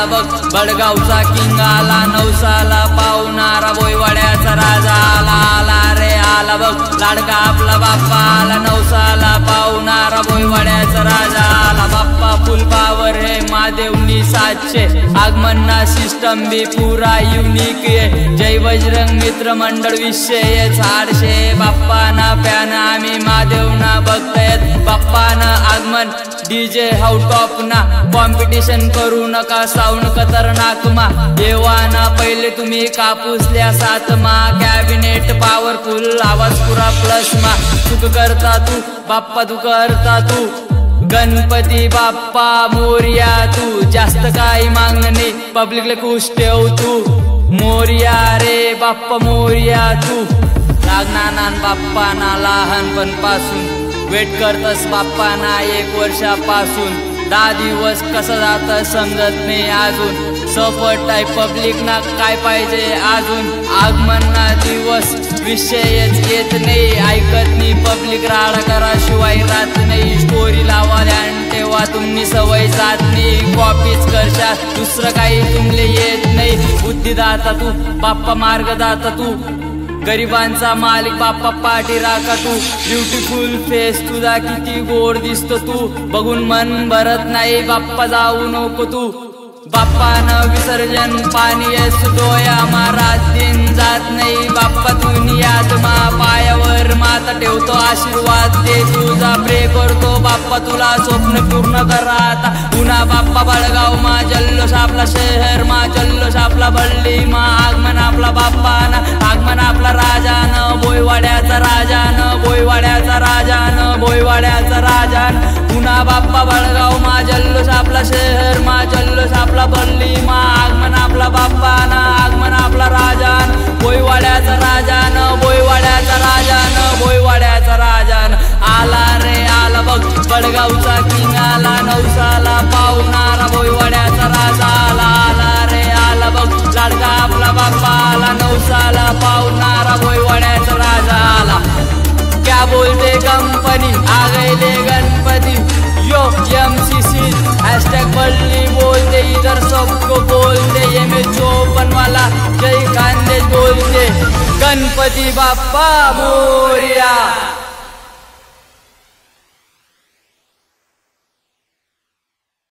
बघ बडगावचा किंग आला, नवसाला पावणारा बोईवाड्याचा राजा आला. आला रे आला बघ लाडका आपला बाप्पा आला, नवसाला पावणारा बोईवाड्याचा राजा आला. बाप्पा फुल पावर है महादेवनी 700, आगमनना सिस्टम भी पूरा युनिक है. जय बजरंग मित्र मंडळ विषय झाडशे, बाप्पाना प्यान आम्ही महादेवना बघतायत. बाप्पाना आगमन डीजे हाऊ टॉप ना, कॉम्पिटिशन करू नका साऊंड खतरनाक मा. देवाना पहिले तुम्ही कापूसल्या 7 मा, कॅबिनेट पॉवरफुल आवाज पुरा प्लस मा. चुक करता तू बाप्पा तू करता तू, गणपती बाप्पा मोरया. तू जास्त काही मागणं नाही, पब्लिकला खुश ठेव तू. मोरया रे बाप्पा मोरया तू. लागणार बाप्पाना लहानपण पासून, वेट करतस बाप्पाना 1 वर्षापासून. 10 दिवस कसं जात समजत नाही अजून, सपोर्ट आहे पब्लिक ना काय पाहिजे अजून. आगमनना दिवस विषयच येत नाही, ऐकत नाही पब्लिक राडा करा शिवाय राहत नाही. स्टोरी लावा ध्यान ठेवा तुम्ही सवय जात नाही, कॉपीच करशा दुसरं काही तुमले येत नाही. बुद्धिदाता तू बाप्पा मार्गदाता तू, गरिबांचा मालिक बाप्पा पाठी राखा तू. ब्युटिफुल फेस तुझा किती गोड दिसतो तू, बघून मन भरत नाही बाप्पा जाऊ नको तू. बाप्पानं विसर्जन पाणी असतो डोया मारा, दिन जात नाही बाप्पा दुनियात मा. पायावर माता ठेवतो आशीर्वाद दे तुझा, प्रे करतो बाप्पा तुला स्वप्न पूर्ण करा आता. पुन्हा बाप्पा बडगाव मा जल्लोष आपला शहर मा, जल्लोष आपला बल्ली मा. आगमन आपला बाप्पाना, आगमन आपला राजानं, बोईवाड्याचा राजानं, बोईवाड्याचा राजानं, बोईवाड्याचा राजान. पुन्हा बाप्पा बडगाव मा जल्लोष आपला शहर मा, जल्लोष आपला बल्ली मा. आगमन आपला बाप्पाना, आगमन आपला राजान, बोईवाड्याचा राजानं, बोईवाड्याचा राजानं, बोईवाड्याचा राजान. आला रे आला बघ बडगावचा किंग आला, नवसाला पावणारा बोईवाड्याचा राजा आला. आला रे आला बघ लाडका आपला बाप्पा आला, नवसाला पावणारा बोईवाड्याचा राजा आला. क्या बोलते कंपनी आ गए गणपति, यो MCC हैशटैग बल्ली बोलते, इधर सबको बोलते. ये मैं 54 वाला जय खानदेश बोलते. गणपति बाप्पा मोरया.